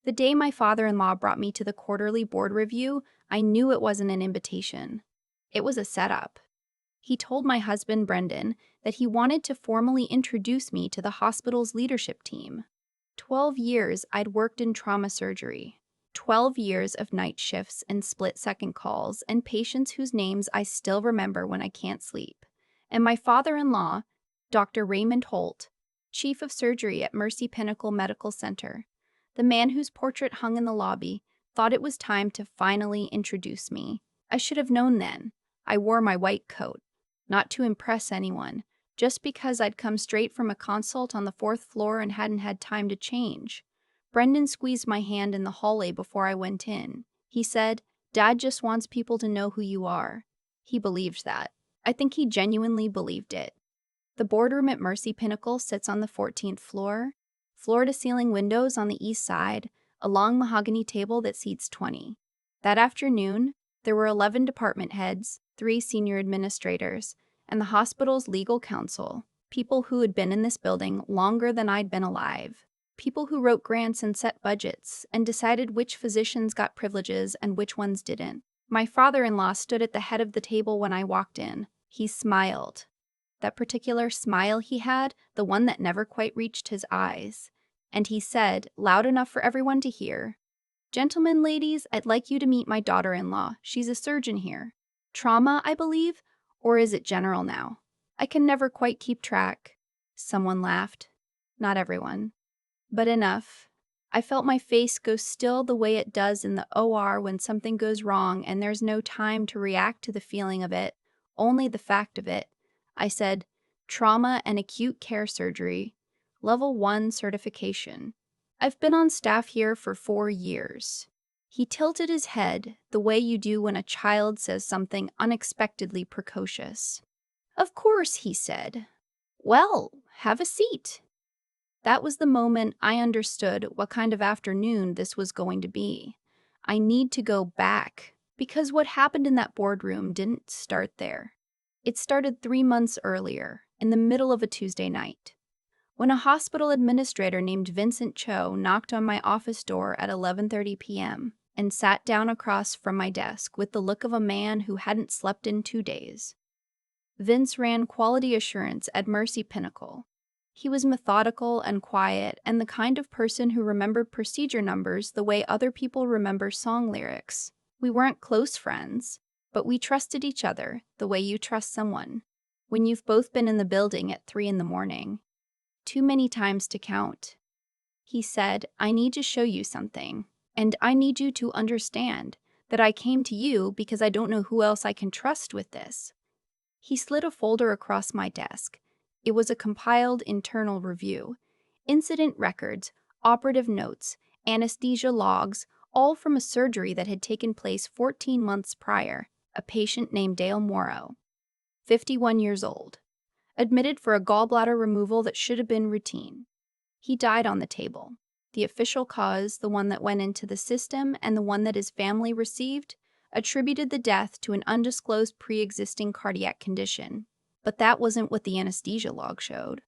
The day my father-in-law brought me to the quarterly board review, I knew it wasn't an invitation. It was a setup. He told my husband, Brendan, that he wanted to formally introduce me to the hospital's leadership team. 12 years I'd worked in trauma surgery. 12 years of night shifts and split-second calls and patients whose names I still remember when I can't sleep. And my father-in-law, Dr. Raymond Holt, chief of surgery at Mercy Pinnacle Medical Center, the man whose portrait hung in the lobby, thought it was time to finally introduce me. I should have known then. I wore my white coat, not to impress anyone, just because I'd come straight from a consult on the 4th floor and hadn't had time to change. Brendan squeezed my hand in the hallway before I went in. He said, "Dad just wants people to know who you are." He believed that. I think he genuinely believed it. The boardroom at Mercy Pinnacle sits on the 14th floor, floor-to-ceiling windows on the east side, a long mahogany table that seats 20. That afternoon, there were 11 department heads, 3 senior administrators, and the hospital's legal counsel, people who had been in this building longer than I'd been alive. People who wrote grants and set budgets and decided which physicians got privileges and which ones didn't. My father-in-law stood at the head of the table when I walked in. He smiled. That particular smile he had, the one that never quite reached his eyes. And he said, loud enough for everyone to hear, "Gentlemen, ladies, I'd like you to meet my daughter-in-law. She's a surgeon here. Trauma, I believe? Or is it general now? I can never quite keep track." Someone laughed. Not everyone. But enough. I felt my face go still the way it does in the OR when something goes wrong and there's no time to react to the feeling of it, only the fact of it. I said, "Trauma and acute care surgery, level 1 certification. I've been on staff here for 4 years." He tilted his head the way you do when a child says something unexpectedly precocious. "Of course," he said. "Well, have a seat." That was the moment I understood what kind of afternoon this was going to be. I need to go back, because what happened in that boardroom didn't start there. It started 3 months earlier, in the middle of a Tuesday night, when a hospital administrator named Vincent Cho knocked on my office door at 11:30 p.m. and sat down across from my desk with the look of a man who hadn't slept in 2 days. Vince ran quality assurance at Mercy Pinnacle. He was methodical and quiet and the kind of person who remembered procedure numbers the way other people remember song lyrics. We weren't close friends, but we trusted each other the way you trust someone when you've both been in the building at 3 in the morning. Too many times to count. He said, "I need to show you something, and I need you to understand that I came to you because I don't know who else I can trust with this." He slid a folder across my desk. It was a compiled internal review. Incident records, operative notes, anesthesia logs, all from a surgery that had taken place 14 months prior. A patient named Dale Morrow, 51 years old, admitted for a gallbladder removal that should have been routine. He died on the table. The official cause, the one that went into the system and the one that his family received, attributed the death to an undisclosed pre-existing cardiac condition. But that wasn't what the anesthesia log showed.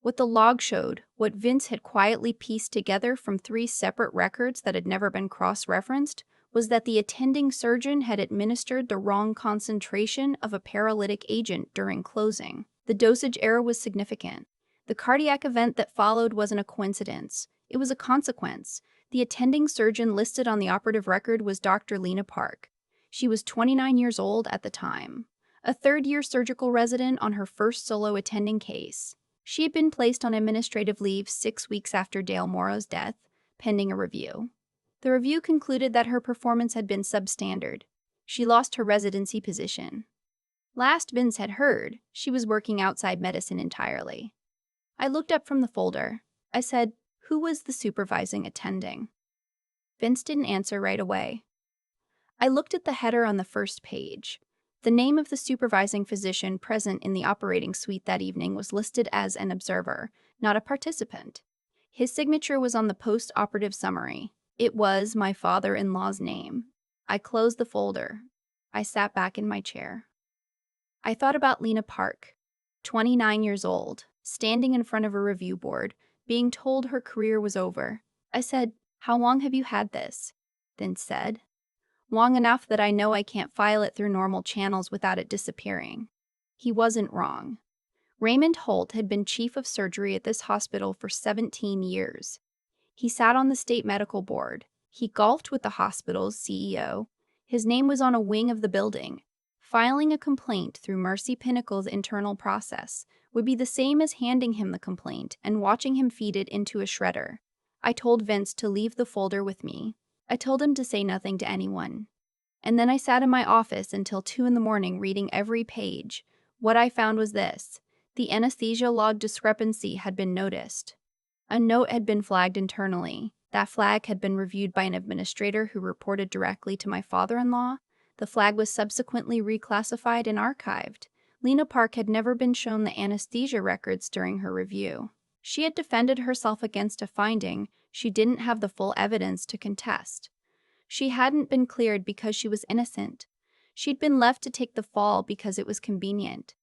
What the log showed, what Vince had quietly pieced together from 3 separate records that had never been cross-referenced, was that the attending surgeon had administered the wrong concentration of a paralytic agent during closing. The dosage error was significant. The cardiac event that followed wasn't a coincidence. It was a consequence. The attending surgeon listed on the operative record was Dr. Lena Park. She was 29 years old at the time, a third-year surgical resident on her first solo attending case. She had been placed on administrative leave 6 weeks after Dale Morrow's death, pending a review. The review concluded that her performance had been substandard. She lost her residency position. Last Vince had heard, she was working outside medicine entirely. I looked up from the folder. I said, "Who was the supervising attending?" Vince didn't answer right away. I looked at the header on the first page. The name of the supervising physician present in the operating suite that evening was listed as an observer, not a participant. His signature was on the post-operative summary. It was my father-in-law's name. I closed the folder. I sat back in my chair. I thought about Lena Park, 29 years old, standing in front of a review board, being told her career was over. I said, "How long have you had this?" Vince said. "Long enough that I know I can't file it through normal channels without it disappearing." He wasn't wrong. Raymond Holt had been chief of surgery at this hospital for 17 years. He sat on the state medical board. He golfed with the hospital's CEO. His name was on a wing of the building. Filing a complaint through Mercy Pinnacle's internal process would be the same as handing him the complaint and watching him feed it into a shredder. I told Vince to leave the folder with me. I told him to say nothing to anyone. And then I sat in my office until 2 in the morning reading every page. What I found was this: the anesthesia log discrepancy had been noticed. A note had been flagged internally. That flag had been reviewed by an administrator who reported directly to my father-in-law. The flag was subsequently reclassified and archived. Lena Park had never been shown the anesthesia records during her review. She had defended herself against a finding she didn't have the full evidence to contest. She hadn't been cleared because she was innocent. She'd been left to take the fall because it was convenient.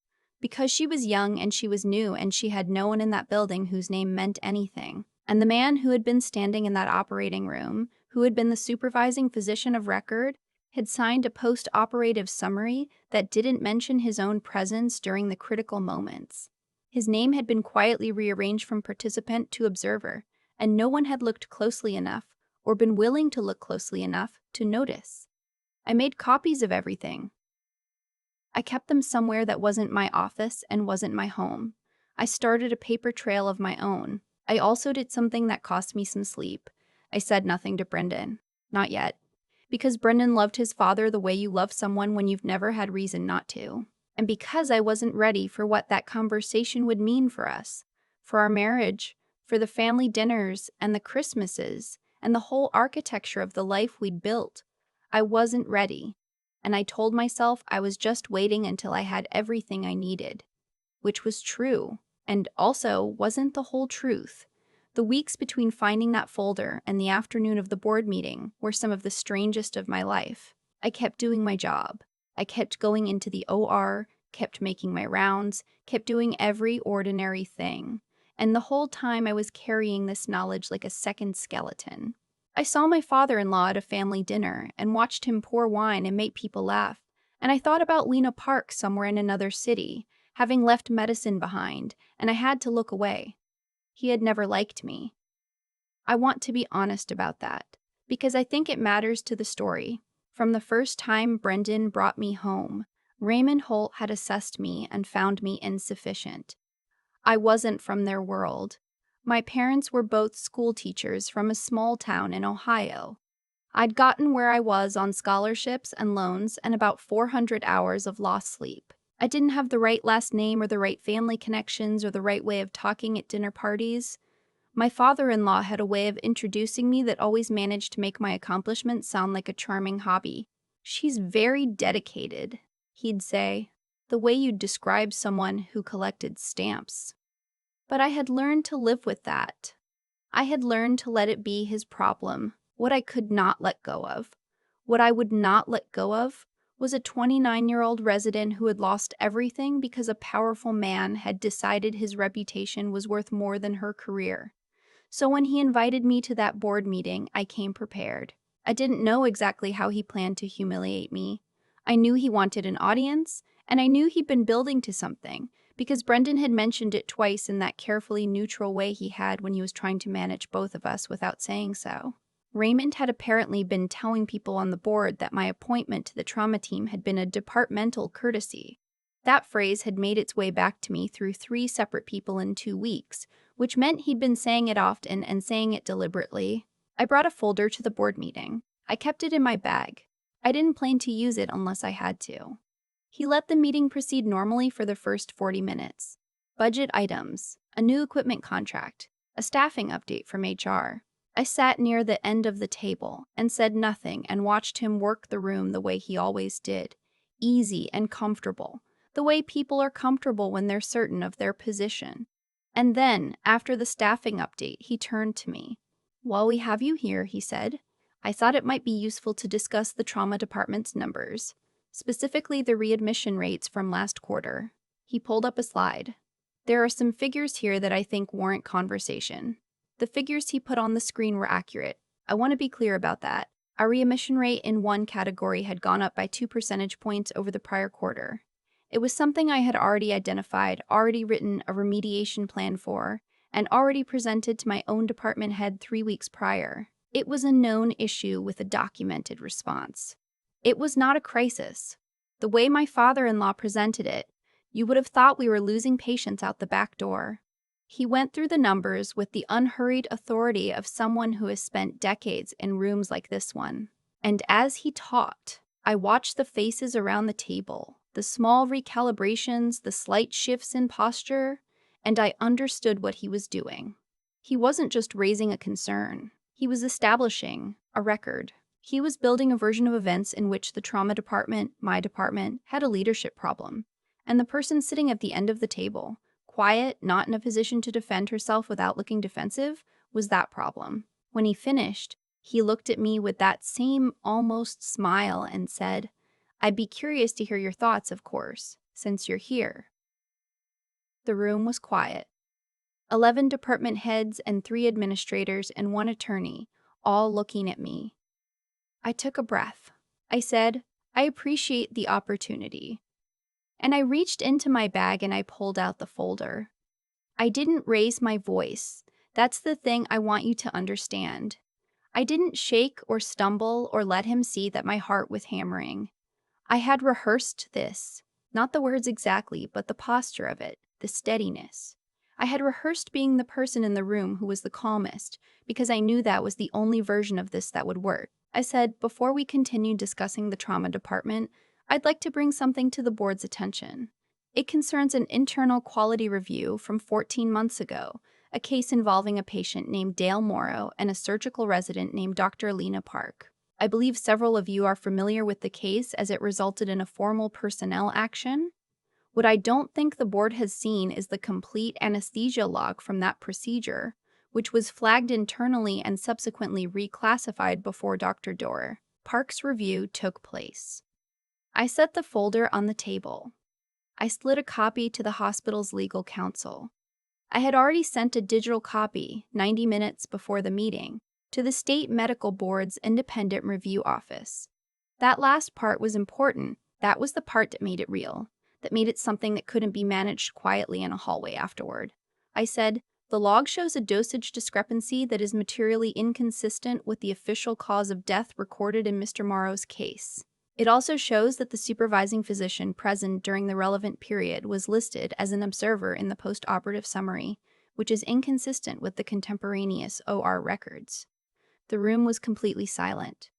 Because she was young and she was new and she had no one in that building whose name meant anything. And the man who had been standing in that operating room, who had been the supervising physician of record, had signed a post-operative summary that didn't mention his own presence during the critical moments. His name had been quietly rearranged from participant to observer, and no one had looked closely enough or been willing to look closely enough to notice. I made copies of everything. I kept them somewhere that wasn't my office and wasn't my home. I started a paper trail of my own. I also did something that cost me some sleep. I said nothing to Brendan. Not yet. Because Brendan loved his father the way you love someone when you've never had reason not to. And because I wasn't ready for what that conversation would mean for us. For our marriage, for the family dinners and the Christmases, and the whole architecture of the life we'd built. I wasn't ready. And I told myself I was just waiting until I had everything I needed. Which was true, and also wasn't the whole truth. The weeks between finding that folder and the afternoon of the board meeting were some of the strangest of my life. I kept doing my job. I kept going into the OR, kept making my rounds, kept doing every ordinary thing. And the whole time I was carrying this knowledge like a second skeleton. I saw my father-in-law at a family dinner and watched him pour wine and make people laugh. And I thought about Lena Park somewhere in another city, having left medicine behind, and I had to look away. He had never liked me. I want to be honest about that, because I think it matters to the story. From the first time Brendan brought me home, Raymond Holt had assessed me and found me insufficient. I wasn't from their world. My parents were both school teachers from a small town in Ohio. I'd gotten where I was on scholarships and loans and about 400 hours of lost sleep. I didn't have the right last name or the right family connections or the right way of talking at dinner parties. My father-in-law had a way of introducing me that always managed to make my accomplishments sound like a charming hobby. "She's very dedicated," he'd say, "the way you'd describe someone who collected stamps." But I had learned to live with that. I had learned to let it be his problem, what I could not let go of. What I would not let go of was a 29-year-old resident who had lost everything because a powerful man had decided his reputation was worth more than her career. So when he invited me to that board meeting, I came prepared. I didn't know exactly how he planned to humiliate me. I knew he wanted an audience, and I knew he'd been building to something, because Brendan had mentioned it twice in that carefully neutral way he had when he was trying to manage both of us without saying so. Raymond had apparently been telling people on the board that my appointment to the trauma team had been a departmental courtesy. That phrase had made its way back to me through 3 separate people in 2 weeks, which meant he'd been saying it often and saying it deliberately. I brought a folder to the board meeting. I kept it in my bag. I didn't plan to use it unless I had to. He let the meeting proceed normally for the first 40 minutes. Budget items, a new equipment contract, a staffing update from HR. I sat near the end of the table and said nothing and watched him work the room the way he always did, easy and comfortable, the way people are comfortable when they're certain of their position. And then, after the staffing update, he turned to me. "While we have you here," he said, "I thought it might be useful to discuss the trauma department's numbers, specifically the readmission rates from last quarter." He pulled up a slide. "There are some figures here that I think warrant conversation." The figures he put on the screen were accurate. I want to be clear about that. Our readmission rate in one category had gone up by 2 percentage points over the prior quarter. It was something I had already identified, already written a remediation plan for, and already presented to my own department head 3 weeks prior. It was a known issue with a documented response. It was not a crisis. The way my father-in-law presented it, you would have thought we were losing patients out the back door. He went through the numbers with the unhurried authority of someone who has spent decades in rooms like this one. And as he talked, I watched the faces around the table, the small recalibrations, the slight shifts in posture, and I understood what he was doing. He wasn't just raising a concern. He was establishing a record. He was building a version of events in which the trauma department, my department, had a leadership problem. And the person sitting at the end of the table, quiet, not in a position to defend herself without looking defensive, was that problem. When he finished, he looked at me with that same almost smile and said, "I'd be curious to hear your thoughts, of course, since you're here." The room was quiet. 11 department heads and 3 administrators and 1 attorney, all looking at me. I took a breath. I said, "I appreciate the opportunity." And I reached into my bag and I pulled out the folder. I didn't raise my voice. That's the thing I want you to understand. I didn't shake or stumble or let him see that my heart was hammering. I had rehearsed this, not the words exactly, but the posture of it, the steadiness. I had rehearsed being the person in the room who was the calmest, because I knew that was the only version of this that would work. I said, "Before we continue discussing the trauma department, I'd like to bring something to the board's attention. It concerns an internal quality review from 14 months ago, a case involving a patient named Dale Morrow and a surgical resident named Dr. Lena Park. I believe several of you are familiar with the case as it resulted in a formal personnel action. What I don't think the board has seen is the complete anesthesia log from that procedure, which was flagged internally and subsequently reclassified before Dr. Doerr. Park's review took place." I set the folder on the table. I slid a copy to the hospital's legal counsel. I had already sent a digital copy, 90 minutes before the meeting, to the state medical board's independent review office. That last part was important. That was the part that made it real, that made it something that couldn't be managed quietly in a hallway afterward. I said, "The log shows a dosage discrepancy that is materially inconsistent with the official cause of death recorded in Mr. Morrow's case. It also shows that the supervising physician present during the relevant period was listed as an observer in the post-operative summary, which is inconsistent with the contemporaneous OR records." The room was completely silent.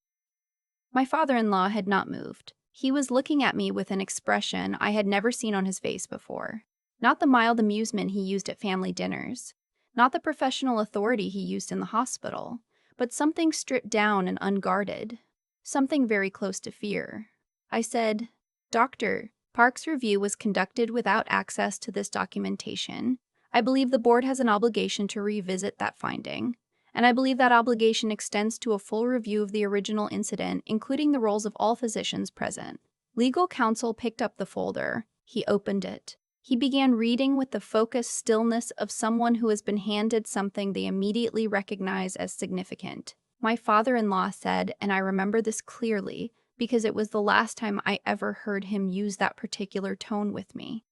My father-in-law had not moved. He was looking at me with an expression I had never seen on his face before. Not the mild amusement he used at family dinners, not the professional authority he used in the hospital, but something stripped down and unguarded. Something very close to fear. I said, "Doctor, Park's review was conducted without access to this documentation. I believe the board has an obligation to revisit that finding, and I believe that obligation extends to a full review of the original incident, including the roles of all physicians present." Legal counsel picked up the folder. He opened it. He began reading with the focused stillness of someone who has been handed something they immediately recognize as significant. My father-in-law said, and I remember this clearly because it was the last time I ever heard him use that particular tone with me,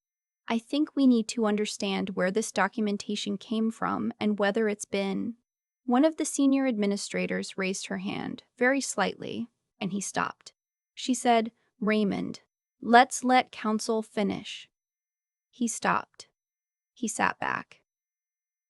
"I think we need to understand where this documentation came from and whether it's been—" One of the senior administrators raised her hand, very slightly, and he stopped. She said, "Raymond, let's let counsel finish." He stopped. He sat back.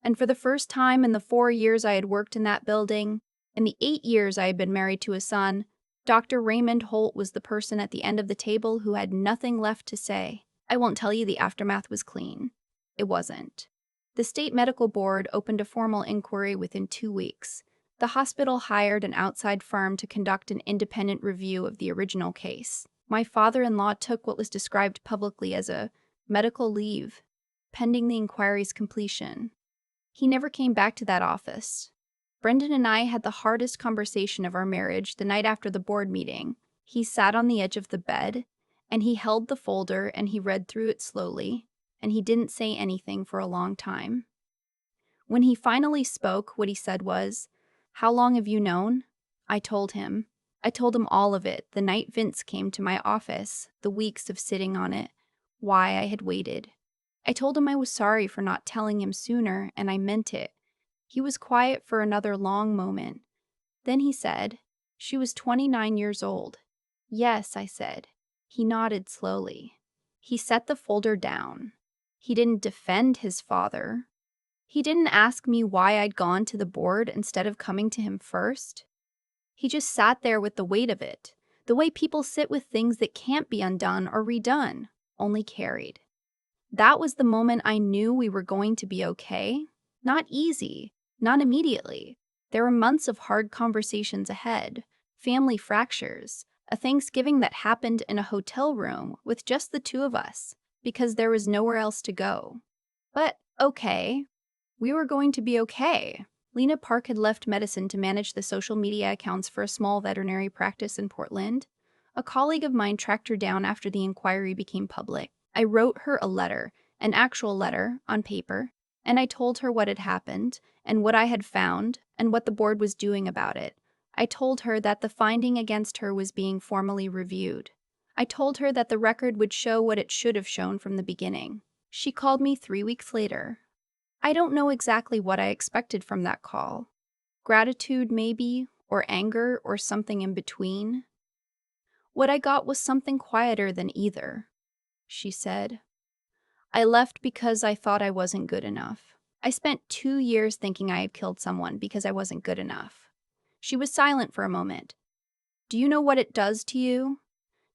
And for the first time in the 4 years I had worked in that building, in the 8 years I had been married to a son, Dr. Raymond Holt was the person at the end of the table who had nothing left to say. I won't tell you the aftermath was clean. It wasn't. The state medical board opened a formal inquiry within 2 weeks. The hospital hired an outside firm to conduct an independent review of the original case. My father-in-law took what was described publicly as a medical leave, pending the inquiry's completion. He never came back to that office. Brendan and I had the hardest conversation of our marriage the night after the board meeting. He sat on the edge of the bed, and he held the folder and he read through it slowly, and he didn't say anything for a long time. When he finally spoke, what he said was, How long have you known? I told him. I told him all of it, the night Vince came to my office, the weeks of sitting on it, why I had waited. I told him I was sorry for not telling him sooner, and I meant it. He was quiet for another long moment. Then he said, "She was 29 years old." "Yes," I said. He nodded slowly. He set the folder down. He didn't defend his father. He didn't ask me why I'd gone to the board instead of coming to him first. He just sat there with the weight of it, the way people sit with things that can't be undone or redone, only carried. That was the moment I knew we were going to be okay. Not easy, not immediately. There were months of hard conversations ahead, family fractures, a Thanksgiving that happened in a hotel room with just the two of us, because there was nowhere else to go. But okay, we were going to be okay. Lena Park had left medicine to manage the social media accounts for a small veterinary practice in Portland. A colleague of mine tracked her down after the inquiry became public. I wrote her a letter, an actual letter, on paper, and I told her what had happened, and what I had found, and what the board was doing about it. I told her that the finding against her was being formally reviewed. I told her that the record would show what it should have shown from the beginning. She called me 3 weeks later. I don't know exactly what I expected from that call. Gratitude, maybe, or anger, or something in between. What I got was something quieter than either. She said, "I left because I thought I wasn't good enough. I spent 2 years thinking I had killed someone because I wasn't good enough." She was silent for a moment. "Do you know what it does to you,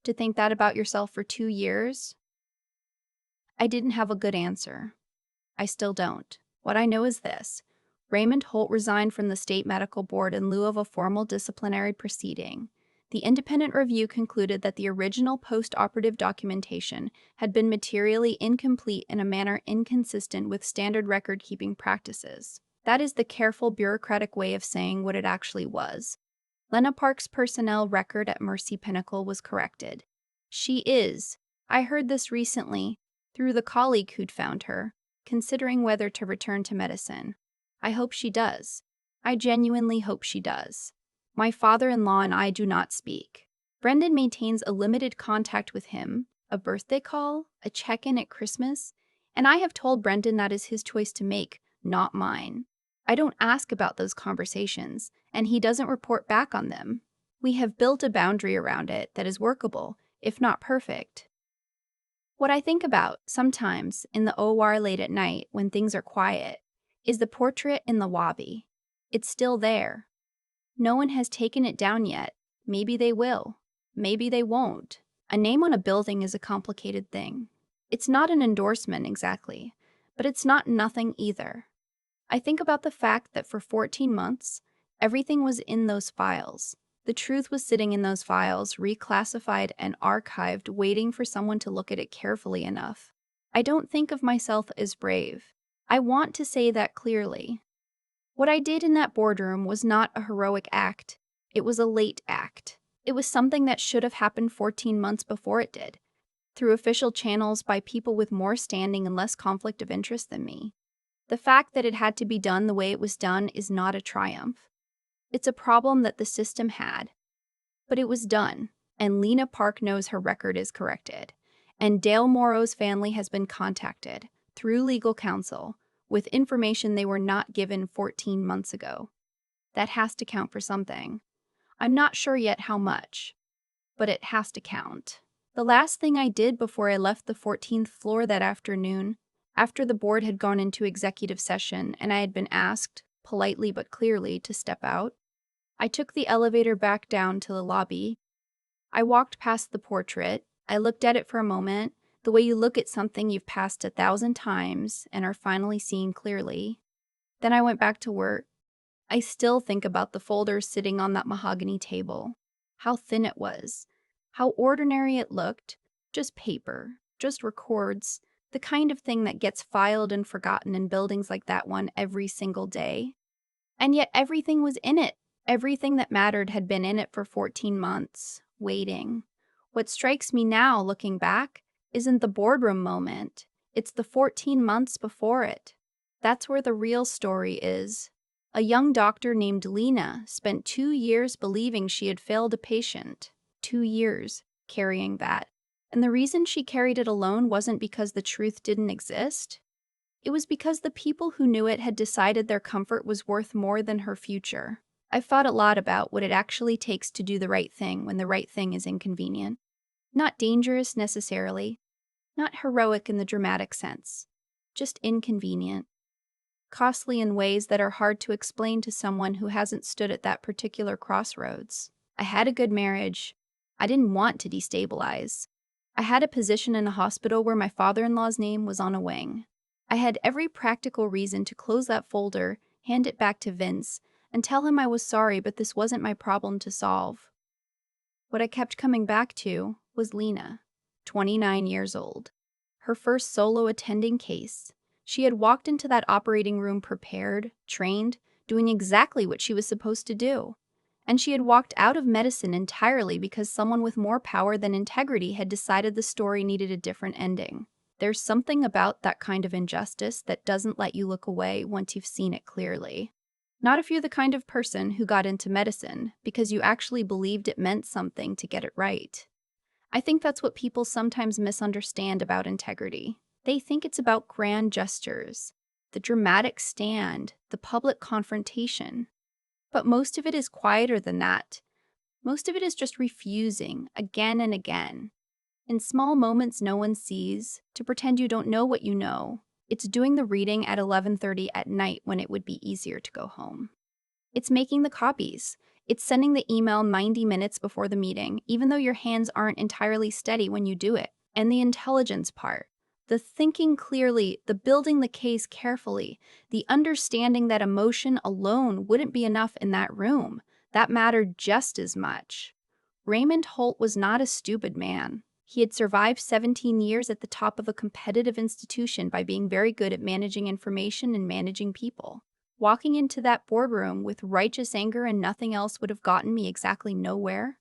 to think that about yourself for 2 years?" I didn't have a good answer. I still don't. What I know is this. Raymond Holt resigned from the state medical board in lieu of a formal disciplinary proceeding. The independent review concluded that the original post-operative documentation had been materially incomplete in a manner inconsistent with standard record-keeping practices. That is the careful bureaucratic way of saying what it actually was. Lena Park's personnel record at Mercy Pinnacle was corrected. She is, I heard this recently, through the colleague who'd found her, considering whether to return to medicine. I hope she does. I genuinely hope she does. My father-in-law and I do not speak. Brendan maintains a limited contact with him, a birthday call, a check-in at Christmas, and I have told Brendan that is his choice to make, not mine. I don't ask about those conversations, and he doesn't report back on them. We have built a boundary around it that is workable, if not perfect. What I think about, sometimes, in the OR late at night when things are quiet, is the portrait in the lobby. It's still there. No one has taken it down yet. Maybe they will. Maybe they won't. A name on a building is a complicated thing. It's not an endorsement exactly, but it's not nothing either. I think about the fact that for 14 months, everything was in those files. The truth was sitting in those files, reclassified and archived, waiting for someone to look at it carefully enough. I don't think of myself as brave. I want to say that clearly. What I did in that boardroom was not a heroic act. It was a late act. It was something that should have happened 14 months before it did, through official channels by people with more standing and less conflict of interest than me. The fact that it had to be done the way it was done is not a triumph. It's a problem that the system had. But it was done, and Lena Park knows her record is corrected. And Dale Morrow's family has been contacted, through legal counsel, with information they were not given 14 months ago. That has to count for something. I'm not sure yet how much, but it has to count. The last thing I did before I left the 14th floor that afternoon, after the board had gone into executive session and I had been asked, politely but clearly, to step out, I took the elevator back down to the lobby. I walked past the portrait. I looked at it for a moment, the way you look at something you've passed 1,000 times and are finally seeing clearly. Then I went back to work. I still think about the folders sitting on that mahogany table. How thin it was. How ordinary it looked. Just paper. Just records. The kind of thing that gets filed and forgotten in buildings like that one every single day. And yet everything was in it. Everything that mattered had been in it for 14 months, waiting. What strikes me now, looking back, isn't the boardroom moment. It's the 14 months before it. That's where the real story is. A young doctor named Lena spent 2 years believing she had failed a patient. 2 years carrying that. And the reason she carried it alone wasn't because the truth didn't exist. It was because the people who knew it had decided their comfort was worth more than her future. I've thought a lot about what it actually takes to do the right thing when the right thing is inconvenient. Not dangerous necessarily, not heroic in the dramatic sense, just inconvenient. Costly in ways that are hard to explain to someone who hasn't stood at that particular crossroads. I had a good marriage. I didn't want to destabilize. I had a position in a hospital where my father-in-law's name was on a wing. I had every practical reason to close that folder, hand it back to Vince, and tell him I was sorry, but this wasn't my problem to solve. What I kept coming back to was Lena, 29 years old. Her first solo attending case. She had walked into that operating room prepared, trained, doing exactly what she was supposed to do. And she had walked out of medicine entirely because someone with more power than integrity had decided the story needed a different ending. There's something about that kind of injustice that doesn't let you look away once you've seen it clearly. Not if you're the kind of person who got into medicine because you actually believed it meant something to get it right. I think that's what people sometimes misunderstand about integrity. They think it's about grand gestures, the dramatic stand, the public confrontation. But most of it is quieter than that. Most of it is just refusing, again and again. In small moments no one sees, to pretend you don't know what you know. It's doing the reading at 11:30 at night when it would be easier to go home. It's making the copies. It's sending the email 90 minutes before the meeting, even though your hands aren't entirely steady when you do it. And the intelligence part. The thinking clearly, the building the case carefully, the understanding that emotion alone wouldn't be enough in that room. That mattered just as much. Raymond Holt was not a stupid man. He had survived 17 years at the top of a competitive institution by being very good at managing information and managing people. Walking into that boardroom with righteous anger and nothing else would have gotten me exactly nowhere.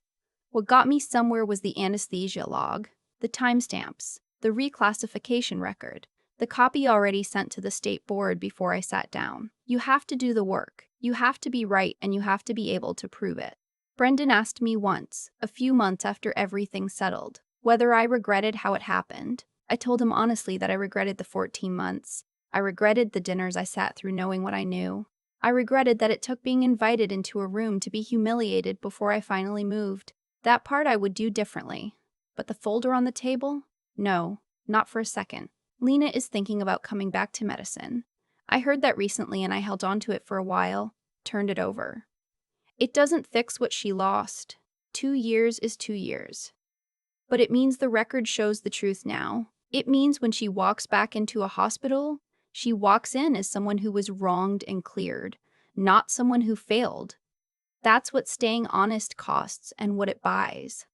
What got me somewhere was the anesthesia log, the timestamps, the reclassification record, the copy already sent to the state board before I sat down. You have to do the work. You have to be right, and you have to be able to prove it. Brendan asked me once, a few months after everything settled, whether I regretted how it happened. I told him honestly that I regretted the 14 months. I regretted the dinners I sat through knowing what I knew. I regretted that it took being invited into a room to be humiliated before I finally moved. That part I would do differently. But the folder on the table? No, not for a second. Lena is thinking about coming back to medicine. I heard that recently and I held on to it for a while, turned it over. It doesn't fix what she lost. 2 years is 2 years. But it means the record shows the truth now. It means when she walks back into a hospital, she walks in as someone who was wronged and cleared, not someone who failed. That's what staying honest costs and what it buys.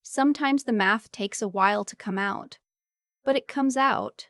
Sometimes the math takes a while to come out, but it comes out.